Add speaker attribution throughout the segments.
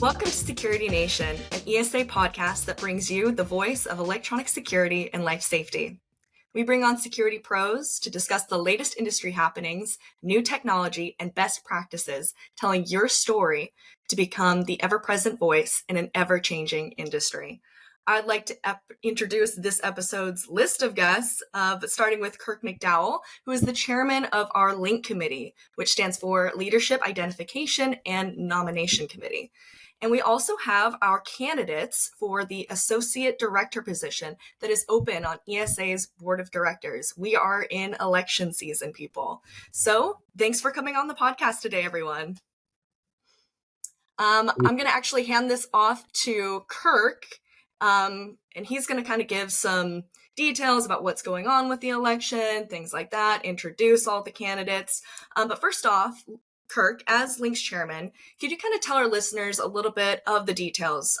Speaker 1: Welcome to Security Nation, an ESA podcast that brings you the voice of electronic security and life safety. We bring on security pros to discuss the latest industry happenings, new technology, and best practices, telling your story to become the ever-present voice in an ever-changing industry. I'd like to introduce this episode's list of guests, starting with Kirk MacDowell, who is the chairman of our LINC committee, which stands for Leadership Identification and Nomination Committee. And we also have our candidates for the associate director position that is open on ESA's board of directors. We are in election season, people. So thanks for coming on the podcast today, everyone. I'm going to actually hand this off to Kirk, and he's going to kind of give some details about what's going on with the election, things like that, introduce all the candidates. But first off, Kirk, as LINC's chairman, could you kind of tell our listeners a little bit of the details?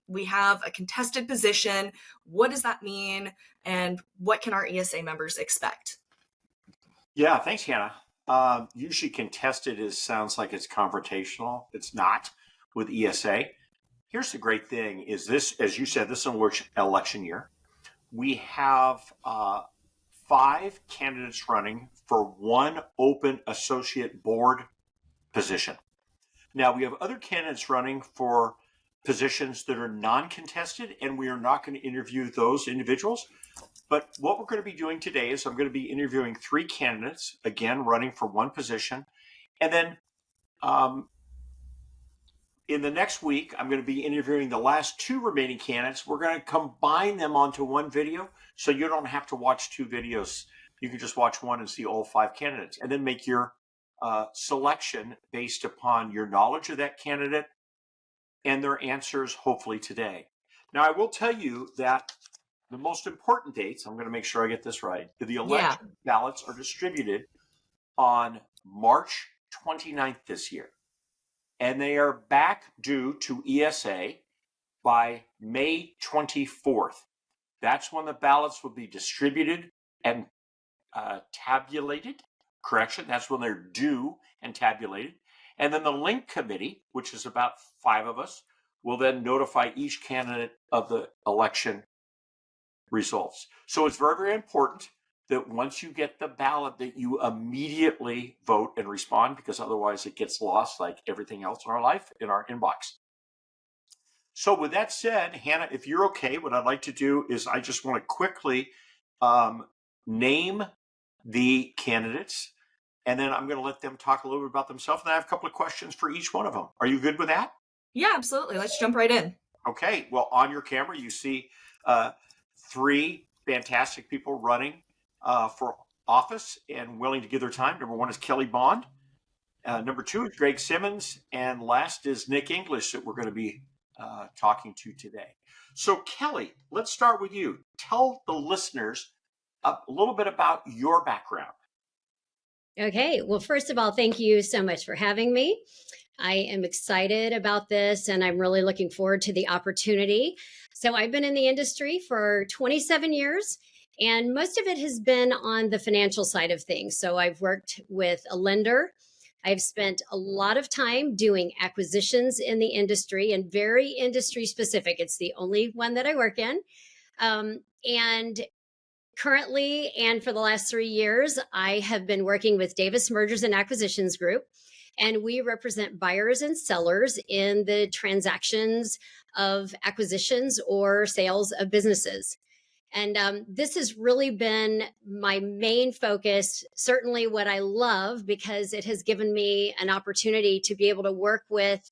Speaker 1: We have a contested position. What does that mean? And what can our ESA members expect?
Speaker 2: Yeah, thanks, Hannah. Usually contested sounds like it's confrontational. It's not with ESA. Here's the great thing is this, as you said, this is an election year. We have 5 candidates running for one open associate board position. Now, we have other candidates running for positions that are non-contested, and we are not going to interview those individuals. But what we're going to be doing today is I'm going to be interviewing 3 candidates, again, running for one position. And then in the next week, I'm going to be interviewing the last 2 remaining candidates. We're going to combine them onto one video, so you don't have to watch 2 videos. You can just watch one and see all 5 candidates, and then make your selection based upon your knowledge of that candidate and their answers, hopefully today. Now, I will tell you that the most important dates, I'm going to make sure I get this right, the election ballots are distributed on March 29th this year. And they are back due to ESA by May 24th. That's when the ballots will be distributed and tabulated. Correction, that's when they're due and tabulated. And then the LINC committee, which is about 5 of us, will then notify each candidate of the election results. So it's very, very important that once you get the ballot that you immediately vote and respond, because otherwise it gets lost like everything else in our life in our inbox. So with that said, Hannah, if you're okay, what I'd like to do is I just want to quickly name the candidates, and then I'm going to let them talk a little bit about themselves. And I have a couple of questions for each one of them. Are you good with that?
Speaker 1: Yeah, absolutely. Let's jump right in.
Speaker 2: Okay. Well, on your camera, you see 3 fantastic people running for office and willing to give their time. Number 1 is Kelly Bond. Number 2 is Greg Simmons. And last is Nick English that we're going to be talking to today. So Kelly, let's start with you. Tell the listeners a little bit about your background.
Speaker 3: Okay. Well, first of all, thank you so much for having me. I am excited about this, and I'm really looking forward to the opportunity. So I've been in the industry for 27 years, and most of it has been on the financial side of things. So I've worked with a lender. I've spent a lot of time doing acquisitions in the industry, and very industry specific. It's the only one that I work in. And currently, and for the last 3 years, I have been working with Davis Mergers and Acquisitions Group, and we represent buyers and sellers in the transactions of acquisitions or sales of businesses. And this has really been my main focus, certainly what I love, because it has given me an opportunity to be able to work with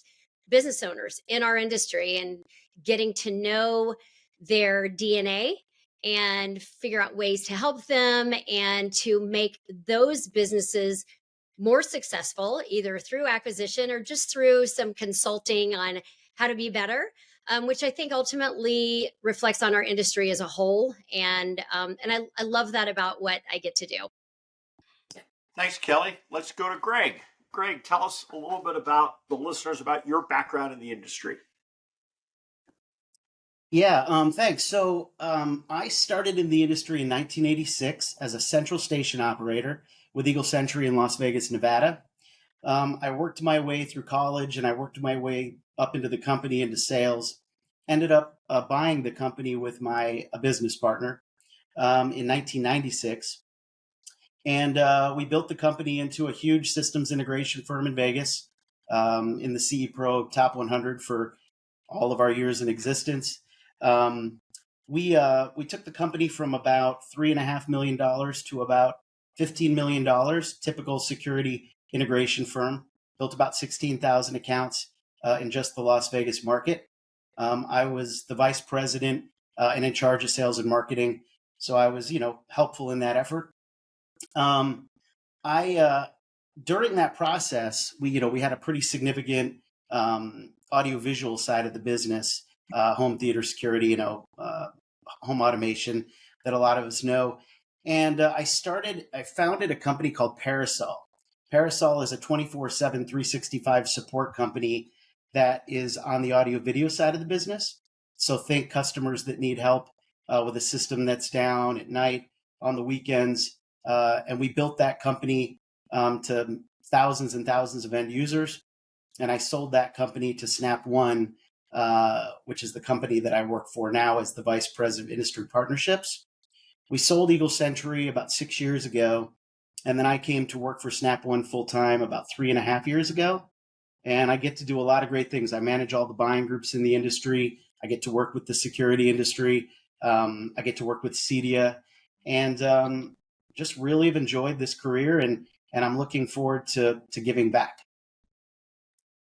Speaker 3: business owners in our industry and getting to know their DNA and figure out ways to help them and to make those businesses more successful, either through acquisition or just through some consulting on how to be better, which I think ultimately reflects on our industry as a whole. And I love that about what I get to do.
Speaker 2: Thanks, Kelly. Let's go to Greg. Greg, tell us a little bit about the listeners about your background in the industry.
Speaker 4: Yeah, thanks. So I started in the industry in 1986 as a central station operator with Eagle Century in Las Vegas, Nevada. I worked my way through college, and I worked my way up into the company, into sales. Ended up buying the company with my business partner in 1996. And we built the company into a huge systems integration firm in Vegas, in the CE Pro Top 100 for all of our years in existence. We took the company from about $3.5 million to about $15 million, typical security integration firm, built about 16,000 accounts in just the Las Vegas market. I was the vice president and in charge of sales and marketing. So I was, helpful in that effort. I During that process, we had a pretty significant audiovisual side of the business, home theater security, home automation that a lot of us know. And I founded a company called Parasol. Parasol is a 24/7, 365 support company that is on the audio video side of the business. So think customers that need help with a system that's down at night, on the weekends. And we built that company to thousands and thousands of end users. And I sold that company to Snap One, which is the company that I work for now as the vice president of industry partnerships. We sold Eagle Century about 6 years ago. And then I came to work for Snap One full time about 3.5 years ago. And I get to do a lot of great things. I manage all the buying groups in the industry. I get to work with the security industry. I get to work with CEDIA, and just really have enjoyed this career, and I'm looking forward to giving back.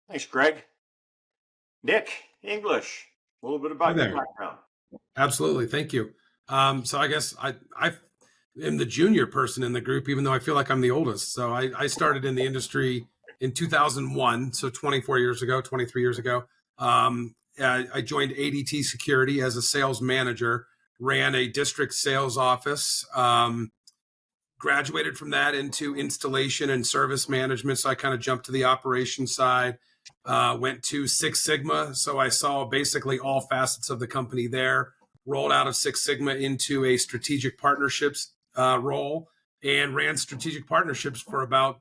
Speaker 2: Thanks, Greg. Nick, English, a little bit about your background.
Speaker 5: Absolutely. Thank you. So I guess I am the junior person in the group, even though I feel like I'm the oldest. So I started in the industry in 2001, so 23 years ago. I joined ADT Security as a sales manager, ran a district sales office, graduated from that into installation and service management. So I kind of jumped to the operations side, went to Six Sigma. So I saw basically all facets of the company there, rolled out of Six Sigma into a strategic partnerships role, and ran strategic partnerships for about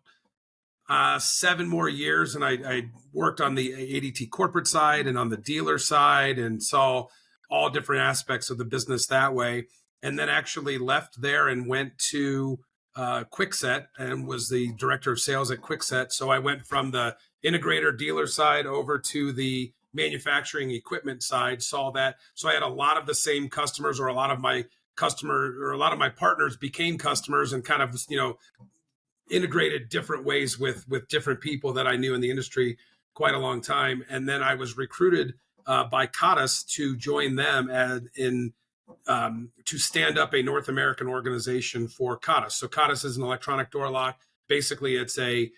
Speaker 5: 7 more years. And I worked on the ADT corporate side and on the dealer side, and saw all different aspects of the business that way. And then actually left there and went to Kwikset and was the director of sales at Kwikset. So I went from the integrator dealer side over to the manufacturing equipment side, saw that. So I had a lot of the same customers, or a lot of my partners became customers, and kind of, integrated different ways with different people that I knew in the industry quite a long time. And then I was recruited by Cottis to join them to stand up a North American organization for Cottis. So Cottis is an electronic door lock. Basically, it's a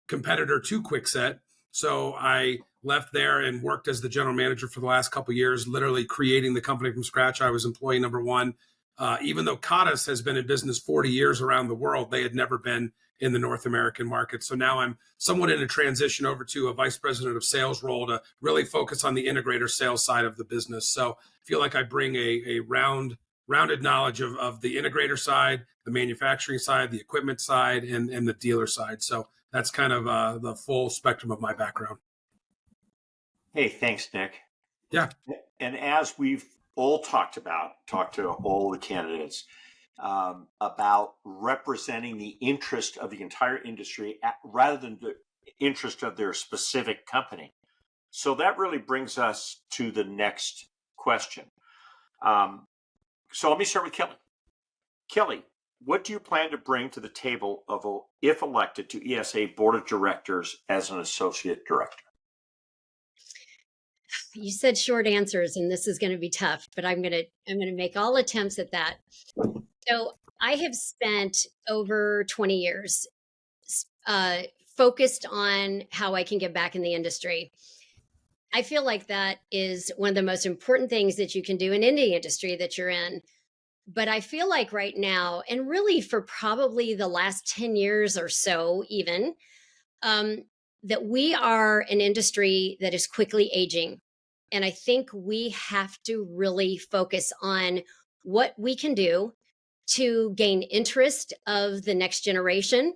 Speaker 5: competitor to Kwikset. So I left there and worked as the general manager for the last couple of years, literally creating the company from scratch. I was employee number 1. Even though Cottis has been in business 40 years around the world, they had never been in the North American market. So now I'm somewhat in a transition over to a vice president of sales role to really focus on the integrator sales side of the business. So I feel like I bring a rounded knowledge of the integrator side, the manufacturing side, the equipment side, and the dealer side. So that's kind of the full spectrum of my background.
Speaker 2: Hey, thanks, Nick.
Speaker 5: Yeah.
Speaker 2: And as we've all talked to all the candidates about representing the interest of the entire industry rather than the interest of their specific company. So that really brings us to the next question. So let me start with Kelly. Kelly, what do you plan to bring to the table if elected to ESA Board of Directors as an associate director?
Speaker 3: You said short answers, and this is going to be tough, but I'm going to make all attempts at that. So I have spent over 20 years focused on how I can get back in the industry. I feel like that is one of the most important things that you can do in any industry that you're in. But I feel like right now, and really for probably the last 10 years or so even, that we are an industry that is quickly aging. And I think we have to really focus on what we can do to gain interest of the next generation,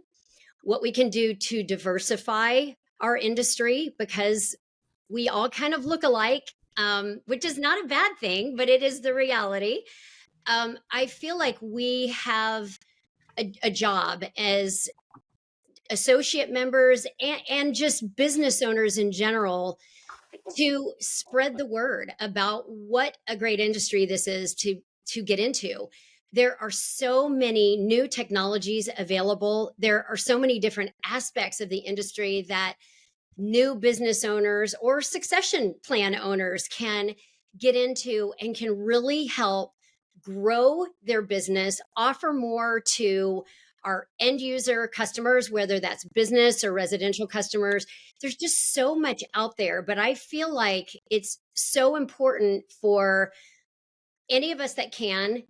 Speaker 3: what we can do to diversify our industry, because we all kind of look alike, which is not a bad thing, but it is the reality. I feel like we have a job as associate members and just business owners in general to spread the word about what a great industry this is to get into. There are so many new technologies available. There are so many different aspects of the industry that new business owners or succession plan owners can get into and can really help grow their business, offer more to our end user customers, whether that's business or residential customers. There's just so much out there, but I feel like it's so important for any of us that can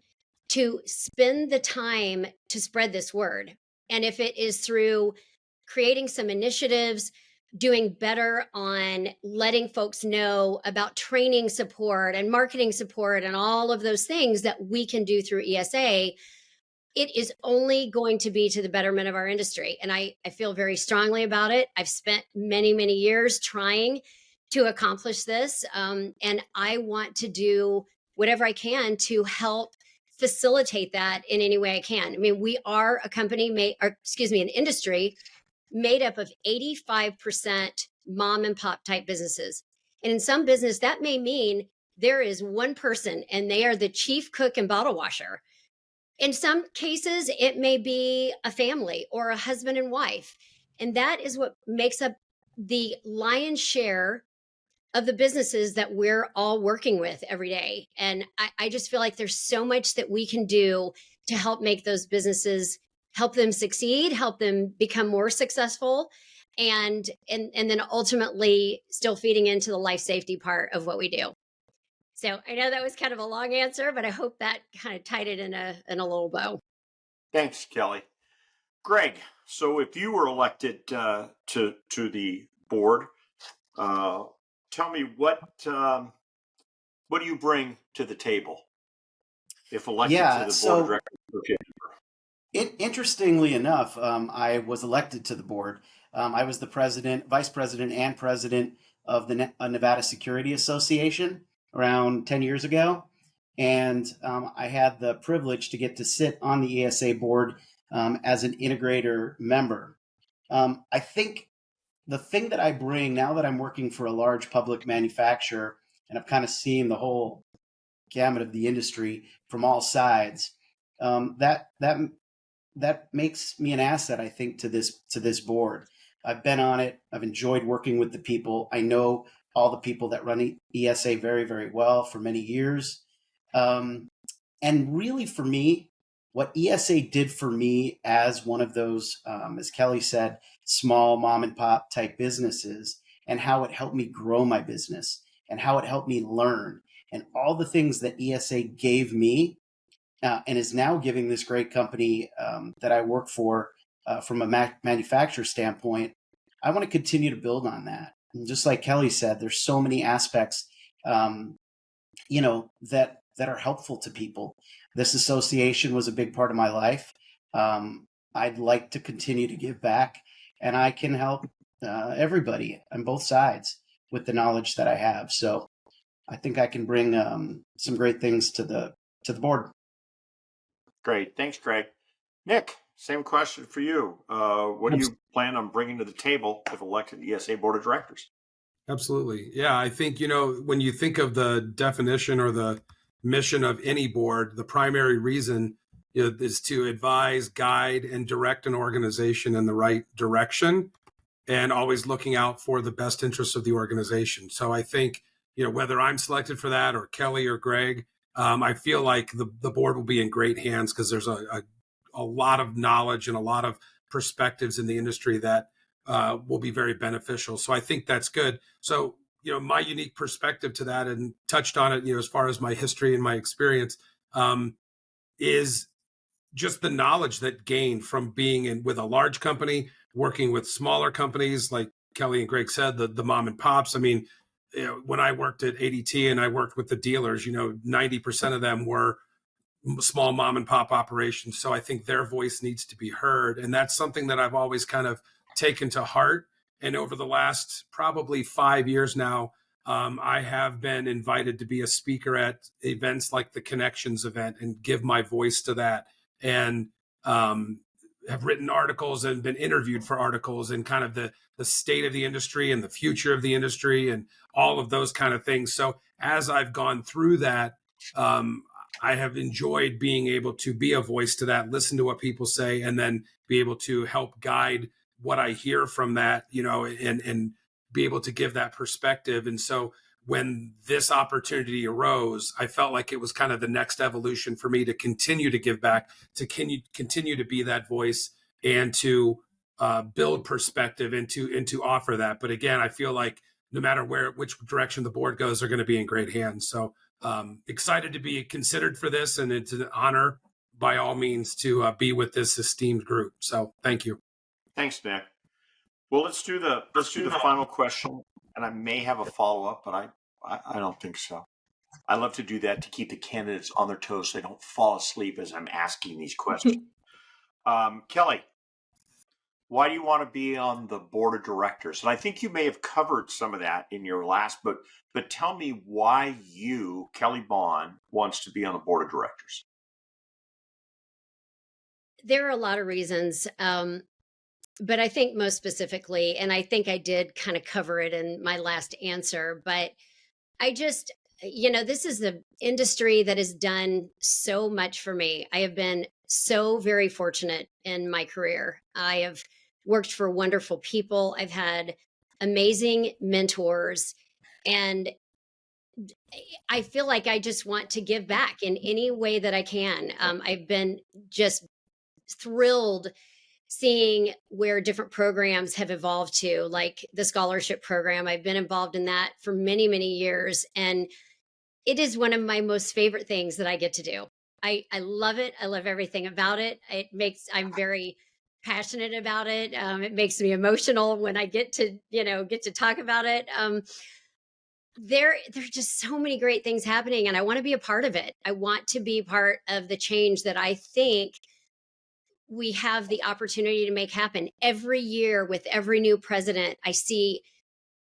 Speaker 3: to spend the time to spread this word. And if it is through creating some initiatives, doing better on letting folks know about training support and marketing support and all of those things that we can do through ESA, it is only going to be to the betterment of our industry. And I feel very strongly about it. I've spent many, many years trying to accomplish this. And I want to do whatever I can to help facilitate that in any way I can. I mean, we are a company an industry made up of 85% mom and pop type businesses. And in some business, that may mean there is one person and they are the chief cook and bottle washer. In some cases, it may be a family or a husband and wife. And that is what makes up the lion's share of the businesses that we're all working with every day. And I just feel like there's so much that we can do to help make those businesses, help them succeed, help them become more successful, and then ultimately still feeding into the life safety part of what we do. So I know that was kind of a long answer, but I hope that kind of tied it in a little bow.
Speaker 2: Thanks, Kelly. Greg, so if you were elected to the board, tell me what do you bring to the table if elected to the board of directors?
Speaker 4: Interestingly enough, I was elected to the board. I was the president, vice president, and president of the Nevada Security Association around 10 years ago. And I had the privilege to get to sit on the ESA board as an integrator member. I think the thing that I bring now that I'm working for a large public manufacturer and I've kind of seen the whole gamut of the industry from all sides, that makes me an asset, I think, to this board. I've been on it. I've enjoyed working with the people. I know all the people that run ESA very, very well for many years. And really for me, what ESA did for me as one of those, as Kelly said, small mom and pop type businesses, and how it helped me grow my business and how it helped me learn and all the things that ESA gave me and is now giving this great company that I work for from a manufacturer standpoint. I want to continue to build on that. And just like Kelly said, there's so many aspects, that are helpful to people. This association was a big part of my life. I'd like to continue to give back, and I can help everybody on both sides with the knowledge that I have. So I think I can bring some great things to the board.
Speaker 2: Great. Thanks, Greg. Nick, same question for you. What do you plan on bringing to the table if elected to the ESA board of directors?
Speaker 5: Absolutely. Yeah, I think, when you think of the definition or the mission of any board, the primary reason is to advise, guide, and direct an organization in the right direction, and always looking out for the best interests of the organization. So I think, whether I'm selected for that or Kelly or Greg, I feel like the board will be in great hands because there's a lot of knowledge and a lot of perspectives in the industry that will be very beneficial. So I think that's good. So, my unique perspective to that, and touched on it, as far as my history and my experience, is just the knowledge that gained from being with a large company, working with smaller companies, like Kelly and Greg said, the mom and pops. I mean, when I worked at ADT and I worked with the dealers, 90% of them were small mom and pop operations. So I think their voice needs to be heard. And that's something that I've always kind of taken to heart And over the last probably 5 years now, I have been invited to be a speaker at events like the Connections event and give my voice to that. And have written articles and been interviewed for articles and kind of the state of the industry and the future of the industry and all of those kind of things. So as I've gone through that, I have enjoyed being able to be a voice to that, listen to what people say, and then be able to help guide what I hear from that, and be able to give that perspective. And so when this opportunity arose, I felt like it was kind of the next evolution for me to continue to give back, to continue to be that voice and to build perspective and to offer that. But again, I feel like no matter which direction the board goes, they're going to be in great hands. So excited to be considered for this, and it's an honor by all means to be with this esteemed group. So thank you.
Speaker 2: Thanks, Nick. Well, let's do the final question, and I may have a follow-up, but I don't think so. I love to do that to keep the candidates on their toes so they don't fall asleep as I'm asking these questions. Kelly, why do you want to be on the board of directors? And I think you may have covered some of that in your last, but tell me why you, Kelly Bond, wants to be on the board of directors.
Speaker 3: There are a lot of reasons. But I think most specifically, and I think I did kind of cover it in my last answer, but I just, this is the industry that has done so much for me. I have been so very fortunate in my career. I have worked for wonderful people. I've had amazing mentors, and I feel like I just want to give back in any way that I can. I've been just thrilled seeing where different programs have evolved to, like the scholarship program. I've been involved in that for many, many years. And it is one of my most favorite things that I get to do. I love it. I love everything about it. I'm very passionate about it. It makes me emotional when I get to talk about it. There's just so many great things happening, and I want to be a part of it. I want to be part of the change that I think we have the opportunity to make happen. Every year with every new president, I see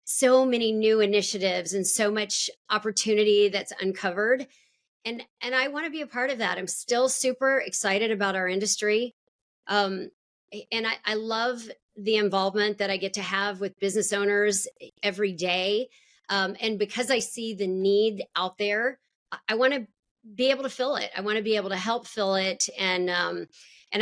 Speaker 3: so many new initiatives and so much opportunity that's uncovered. And I want to be a part of that. I'm still super excited about our industry. And I love the involvement that I get to have with business owners every day. And because I see the need out there, I want to be able to fill it. I want to be able to help fill it. And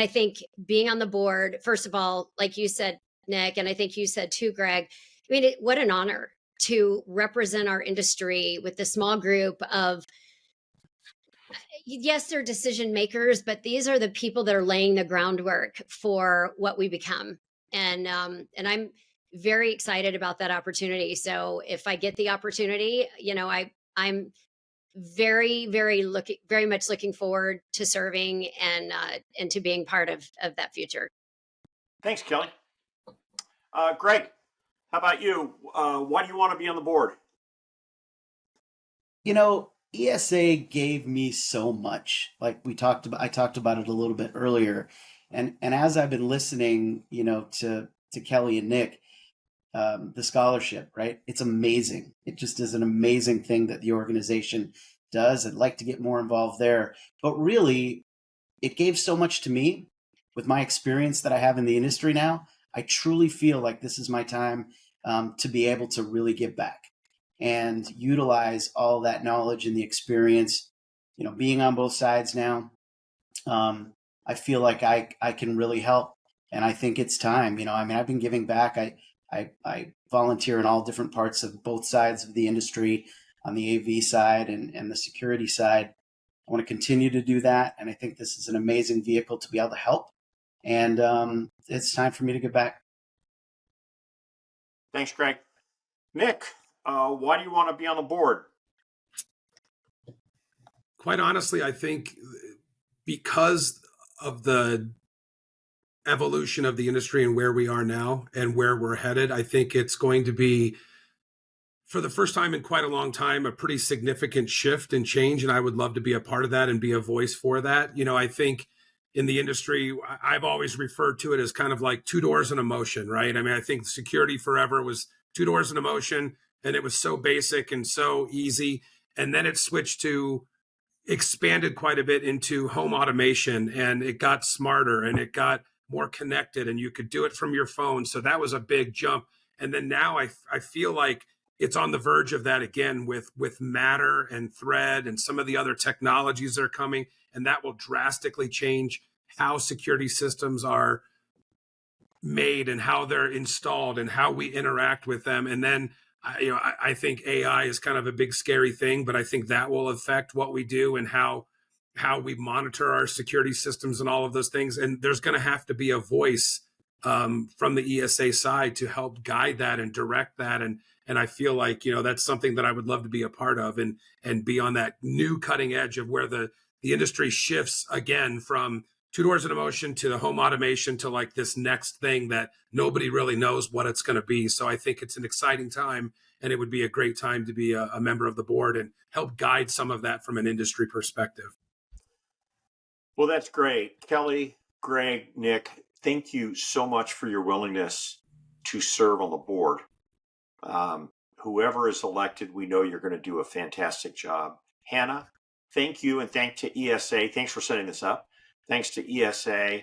Speaker 3: I think being on the board, first of all, like you said, Nick, and I think you said too, Greg, I mean, what an honor to represent our industry with the small group of, yes, they're decision makers, but these are the people that are laying the groundwork for what we become. And I'm very excited about that opportunity. So if I get the opportunity, I'm very, very much looking forward to serving and to being part of that future.
Speaker 2: Thanks, Kelly. Greg, how about you? Why do you want to be on the board?
Speaker 4: ESA gave me so much. Like I talked about it a little bit earlier, and as I've been listening, to Kelly and Nick, the scholarship, right? It's amazing. It just is an amazing thing that the organization does. I'd like to get more involved there, but really, it gave so much to me with my experience that I have in the industry now. I truly feel like this is my time to be able to really give back and utilize all that knowledge and the experience. Being on both sides now, I feel like I can really help, and I think it's time. I've been giving back. I volunteer in all different parts of both sides of the industry, on the AV side and the security side. I want to continue to do that, and I think this is an amazing vehicle to be able to help. And it's time for me to give back.
Speaker 2: Thanks, Greg. Nick, why do you want to be on the board?
Speaker 5: Quite honestly, I think because of the evolution of the industry and where we are now and where we're headed, I think it's going to be, for the first time in quite a long time, a pretty significant shift and change. And I would love to be a part of that and be a voice for that. I think in the industry, I've always referred to it as kind of like two doors and a motion, right? I mean, I think security forever was two doors and a motion, and it was so basic and so easy. And then it switched to expanded quite a bit into home automation, and it got smarter and it got more connected, and you could do it from your phone. So that was a big jump. And then now I feel like it's on the verge of that again with Matter and Thread and some of the other technologies that are coming, and that will drastically change how security systems are made and how they're installed and how we interact with them. And then I think AI is kind of a big scary thing, but I think that will affect what we do and how we monitor our security systems and all of those things. And there's going to have to be a voice from the ESA side to help guide that and direct that. And I feel like, that's something that I would love to be a part of and be on that new cutting edge of where the industry shifts again from two doors in a motion to the home automation to like this next thing that nobody really knows what it's going to be. So I think it's an exciting time, and it would be a great time to be a member of the board and help guide some of that from an industry perspective.
Speaker 2: Well, that's great. Kelly, Greg, Nick, thank you so much for your willingness to serve on the board. Whoever is elected, we know you're going to do a fantastic job. Hannah, thank you, and thanks to ESA. Thanks for setting this up. Thanks to ESA.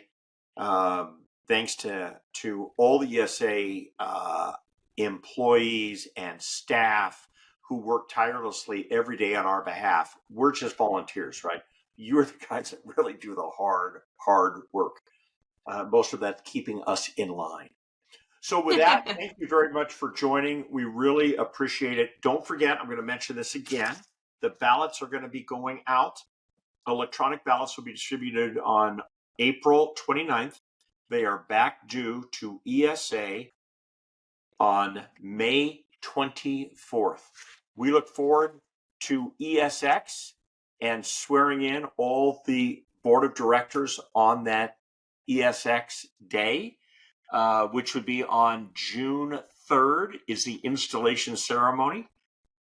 Speaker 2: Thanks to all the ESA employees and staff who work tirelessly every day on our behalf. We're just volunteers, right? You're the guys that really do the hard work. Most of that keeping us in line. So with that, thank you very much for joining. We really appreciate it. Don't forget, I'm going to mention this again. The ballots are going to be going out. Electronic ballots will be distributed on April 29th. They are back due to ESA on May 24th. We look forward to ESX and swearing in all the board of directors on that ESX day, which would be on June 3rd, is the installation ceremony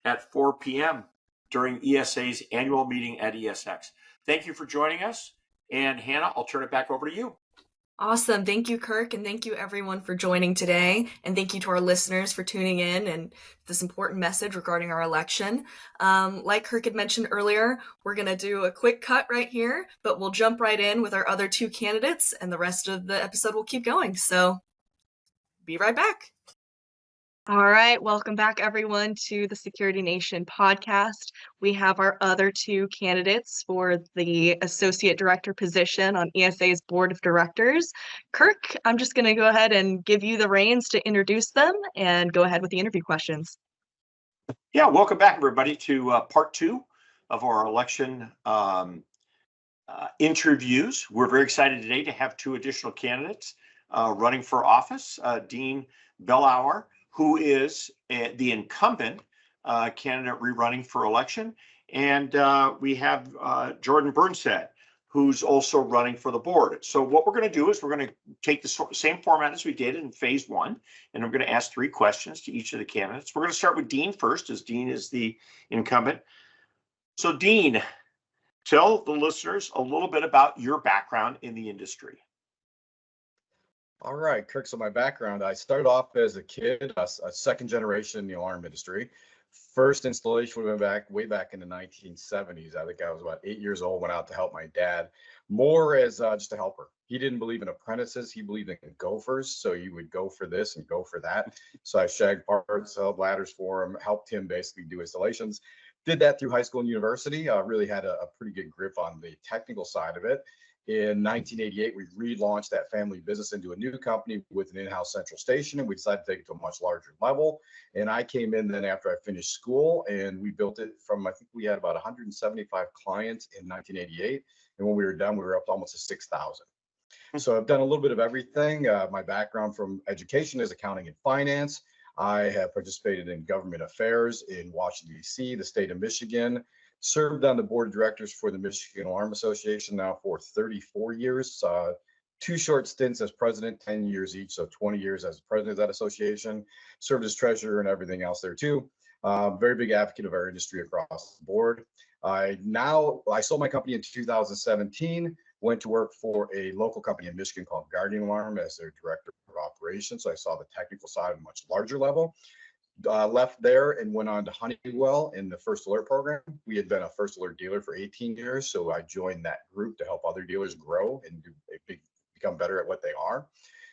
Speaker 2: at 4 p.m. during ESA's annual meeting at ESX. Thank you for joining us. And Hannah, I'll turn it back over to you.
Speaker 1: Awesome. Thank you, Kirk, and thank you everyone for joining today. And thank you to our listeners for tuning in and this important message regarding our election. Like Kirk had mentioned earlier, we're going to do a quick cut right here, but we'll jump right in with our other two candidates, and the rest of the episode will keep going. So be right back. All right, welcome back everyone to the Security Nation podcast. We have our other two candidates for the associate director position on ESA's board of directors. Kirk, I'm just going to go ahead and give you the reins to introduce them and go ahead with the interview questions.
Speaker 2: Yeah, welcome back everybody to part two of our election interviews. We're very excited today to have two additional candidates running for office. Dean Belisle, who is the incumbent candidate rerunning for election. And we have Jordan Burnstead, who's also running for the board. So what we're going to do is we're going to take the same format as we did in phase one, and I'm going to ask 3 questions to each of the candidates. We're going to start with Dean first, as Dean is the incumbent. So Dean, tell the listeners a little bit about your background in the industry.
Speaker 6: All right, Kirk, so my background, I started off as a kid, a second generation in the alarm industry. First installation we went way back in the 1970s. I think I was about 8 years old, went out to help my dad, more as just a helper. He didn't believe in apprentices, he believed in gophers. So you would go for this and go for that. So I shagged parts, held ladders for him, helped him basically do installations. Did that through high school and university. Really had a pretty good grip on the technical side of it. In 1988, we relaunched that family business into a new company with an in-house central station, and we decided to take it to a much larger level. And I came in then after I finished school, and we built it from, I think we had about 175 clients in 1988. And when we were done, we were up to almost to 6,000. So I've done a little bit of everything. My background from education is accounting and finance. I have participated in government affairs in Washington, D.C., the state of Michigan. Served on the board of directors for the Michigan Alarm Association now for 34 years, 2 short stints as president, 10 years each, so 20 years as president of that association. Served as treasurer and everything else there too. Very big advocate of our industry across the board. I sold my company in 2017. Went to work for a local company in Michigan called Guardian Alarm as their director of operations. So I saw the technical side at a much larger level. Left there and went on to Honeywell in the First Alert program. We had been a First Alert dealer for 18 years. So I joined that group to help other dealers grow and become better at what they are.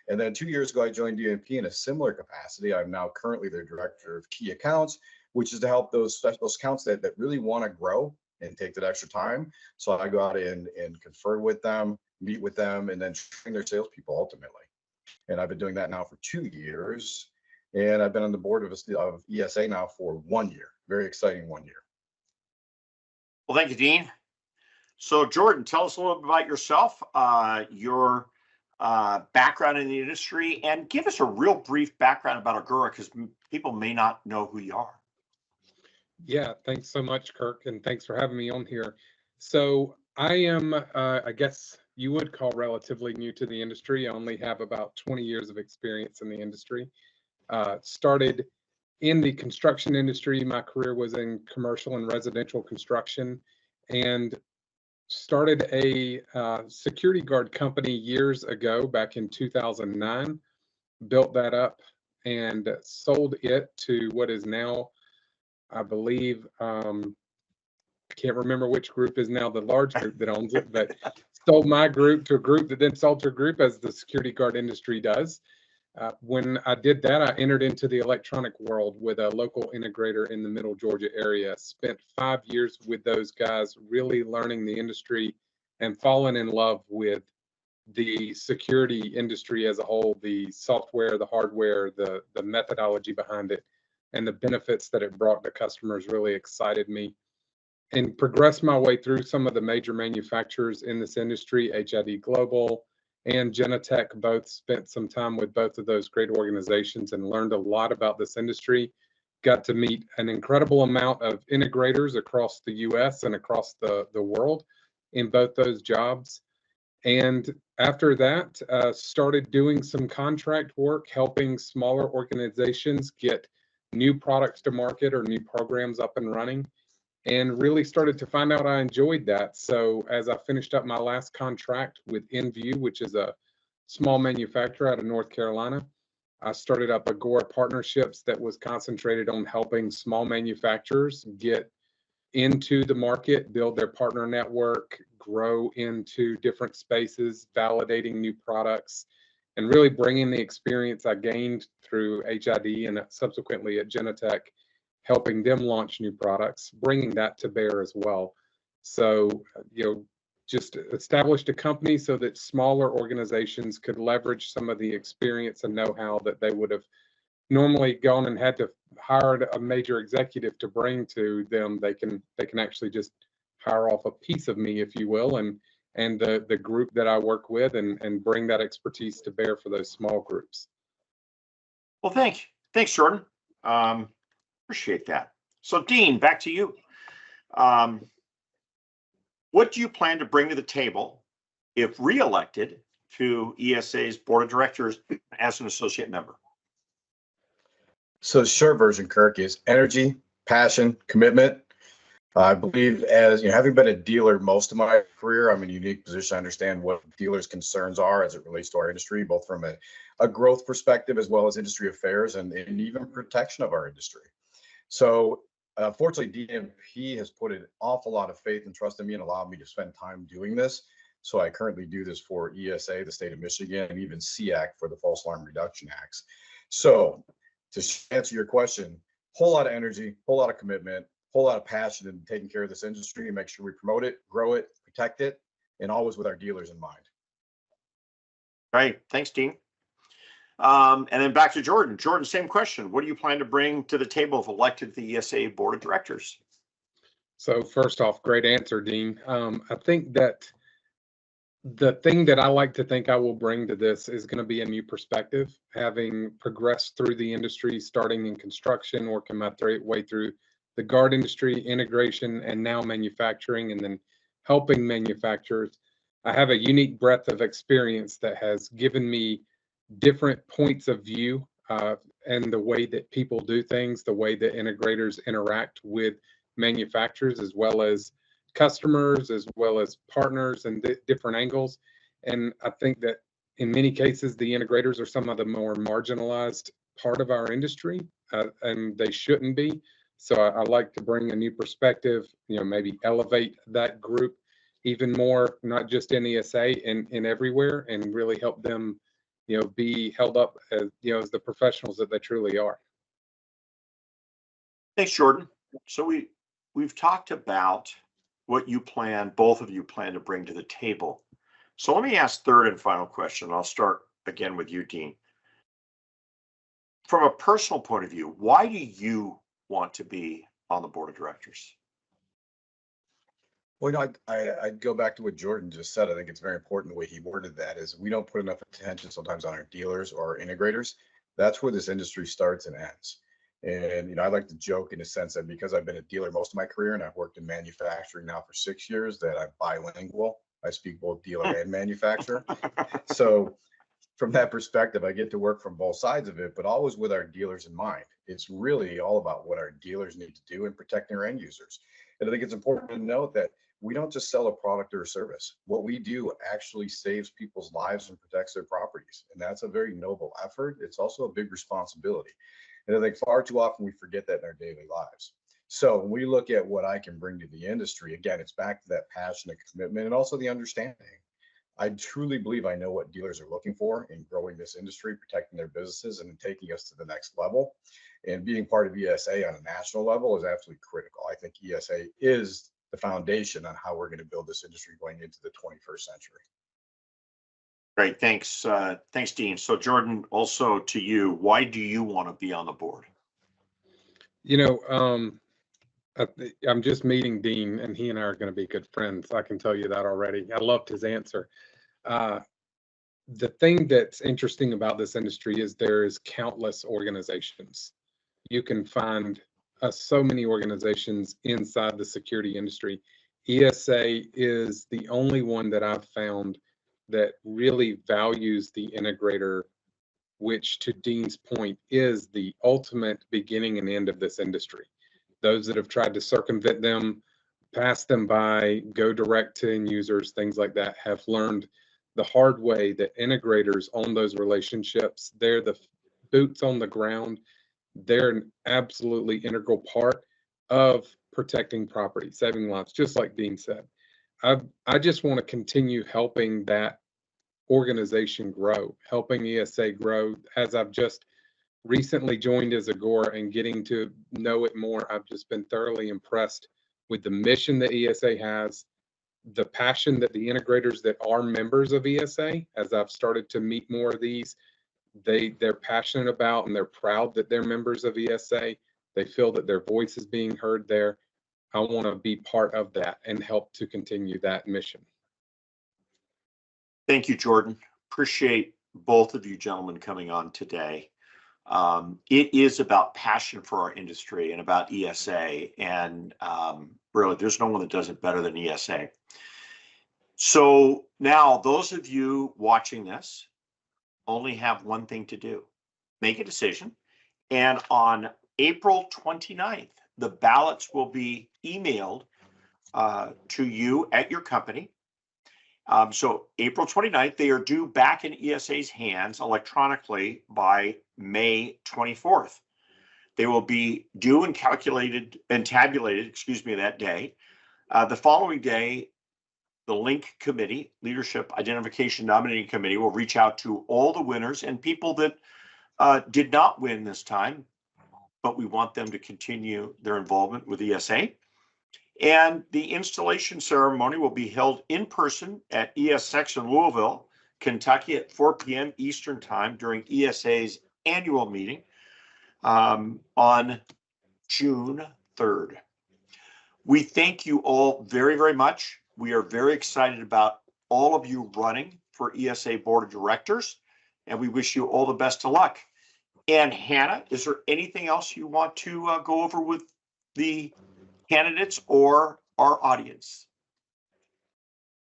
Speaker 6: And then 2 years ago, I joined DMP in a similar capacity. I'm now currently their director of key accounts, which is to help those accounts that really want to grow and take that extra time. So I go out and confer with them, meet with them, and then train their salespeople ultimately. And I've been doing that now for 2 years. And I've been on the board of ESA now for 1 year. Very exciting 1 year.
Speaker 2: Well, thank you, Dean. So Jordan, tell us a little bit about yourself, your background in the industry, and give us a real brief background about Agura, because people may not know who you are.
Speaker 7: Yeah, thanks so much, Kirk, and thanks for having me on here. So I am, I guess you would call relatively new to the industry. I only have about 20 years of experience in the industry. Started in the construction industry. My career was in commercial and residential construction, and started a security guard company years ago, back in 2009. Built that up and sold it to what is now, I believe, I can't remember which group is now the large group that owns it, but sold my group to a group that then sold to a group, as the security guard industry does. When I did that, I entered into the electronic world with a local integrator in the Middle Georgia area. Spent 5 years with those guys, really learning the industry and falling in love with the security industry as a whole, the software, the hardware, the methodology behind it, and the benefits that it brought to customers really excited me. And progressed my way through some of the major manufacturers in this industry, HID Global and Genetec. Both spent some time with both of those great organizations and learned a lot about this industry. Got to meet an incredible amount of integrators across the US and across the world in both those jobs. And after that, started doing some contract work, helping smaller organizations get new products to market or new programs up and running, and really started to find out I enjoyed that. So as I finished up my last contract with InView, which is a small manufacturer out of North Carolina, I started up Agora Partnerships that was concentrated on helping small manufacturers get into the market, build their partner network, grow into different spaces, validating new products, and really bringing the experience I gained through HID and subsequently at Genetec, helping them launch new products, bringing that to bear as well. So, just established a company so that smaller organizations could leverage some of the experience and know-how that they would have normally gone and had to hire a major executive to bring to them. They can actually just hire off a piece of me, if you will, and the group that I work with, and bring that expertise to bear for those small groups.
Speaker 2: Well, thanks, Jordan. Appreciate that. So, Dean, back to you. What do you plan to bring to the table if reelected to ESA's board of directors as an associate member?
Speaker 6: So the short version, Kirk, is energy, passion, commitment. I believe, as having been a dealer most of my career, I'm in a unique position. I understand what dealers' concerns are as it relates to our industry, both from a growth perspective as well as industry affairs and even protection of our industry. So fortunately, DMP has put an awful lot of faith and trust in me and allowed me to spend time doing this. So I currently do this for ESA, the state of Michigan, and even SEAC for the False Alarm Reduction Acts. So to answer your question, whole lot of energy, whole lot of commitment, whole lot of passion in taking care of this industry and make sure we promote it, grow it, protect it, and always with our dealers in mind.
Speaker 2: Right. Thanks, Dean. And then back to Jordan. Jordan, same question. What do you plan to bring to the table if elected to the ESA board of directors?
Speaker 7: So first off, great answer, Dean. I think that the thing that I like to think I will bring to this is going to be a new perspective, having progressed through the industry, starting in construction, working my way through the guard industry, integration, and now manufacturing, and then helping manufacturers. I have a unique breadth of experience that has given me different points of view and the way that people do things, the way that integrators interact with manufacturers, as well as customers as well as partners and different angles. And I think that in many cases, the integrators are some of the more marginalized part of our industry, and they shouldn't be. So I like to bring a new perspective, maybe elevate that group even more, not just in ESA and everywhere, and really help them, be held up as, as the professionals that they truly are.
Speaker 2: Thanks, Jordan. So we've talked about what both of you plan to bring to the table. So let me ask third and final question. I'll start again with you, Dean. From a personal point of view, why do you want to be on the board of directors?
Speaker 6: Well, I'd go back to what Jordan just said. I think it's very important the way he worded that is we don't put enough attention sometimes on our dealers or our integrators. That's where this industry starts and ends. And, I like to joke in the sense that because I've been a dealer most of my career and I've worked in manufacturing now for 6 years, that I'm bilingual. I speak both dealer and manufacturer. So from that perspective, I get to work from both sides of it, but always with our dealers in mind. It's really all about what our dealers need to do in protecting our end users. And I think it's important to note that we don't just sell a product or a service. What we do actually saves people's lives and protects their properties. And that's a very noble effort. It's also a big responsibility. And I think far too often we forget that in our daily lives. So when we look at what I can bring to the industry, again, it's back to that passion and commitment and also the understanding. I truly believe I know what dealers are looking for in growing this industry, protecting their businesses, and taking us to the next level. And being part of ESA on a national level is absolutely critical. I think ESA is the foundation on how we're going to build this industry going into the 21st century.
Speaker 2: Great, thanks. Thanks, Dean. So Jordan, also to you, why do you want to be on the board?
Speaker 7: I'm just meeting Dean, and he and I are going to be good friends. I can tell you that already. I loved his answer. The thing that's interesting about this industry is there is countless organizations. You can find so many organizations inside the security industry. ESA is the only one that I've found that really values the integrator, which to Dean's point is the ultimate beginning and end of this industry. Those that have tried to circumvent them, pass them by, go direct to end users, things like that, have learned the hard way that integrators own those relationships. They're the boots on the ground. They're an absolutely integral part of protecting property, saving lives, just like Dean said. I just want to continue helping that organization grow, helping ESA grow. As I've just recently joined as a GOR and getting to know it more, I've just been thoroughly impressed with the mission that ESA has, the passion that the integrators that are members of ESA, as I've started to meet more of these, they're passionate about and they're proud that they're members of ESA. They feel that their voice is being heard there. I want to be part of that and help to continue that mission.
Speaker 2: Thank you, Jordan. Appreciate both of you gentlemen coming on today. It is about passion for our industry and about ESA, and really, there's no one that does it better than ESA. So now, those of you watching this only have one thing to do: make a decision. And on April 29th, the ballots will be emailed to you at your company. So April 29th, they are due back in ESA's hands electronically by May 24th. They will be due and calculated and tabulated, that day. The following day, the Link Committee, Leadership Identification Nominating Committee, will reach out to all the winners and people that did not win this time, but we want them to continue their involvement with ESA. And the installation ceremony will be held in person at ESX in Louisville, Kentucky at 4 p.m. Eastern Time during ESA's annual meeting on June 3rd. We thank you all very, very much. We are very excited about all of you running for ESA Board of Directors, and we wish you all the best of luck. And Hannah, is there anything else you want to go over with the candidates or our audience?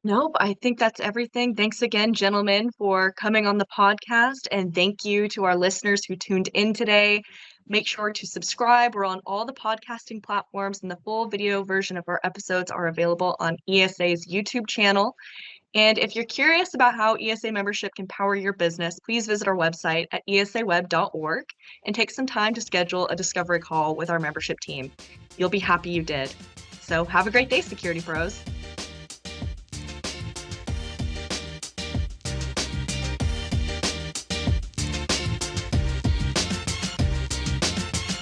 Speaker 1: Nope, I think that's everything. Thanks again, gentlemen, for coming on the podcast. And thank you to our listeners who tuned in today. Make sure to subscribe. We're on all the podcasting platforms, and the full video version of our episodes are available on ESA's YouTube channel. And if you're curious about how ESA membership can power your business, please visit our website at esaweb.org and take some time to schedule a discovery call with our membership team. You'll be happy you did. So have a great day, Security Pros.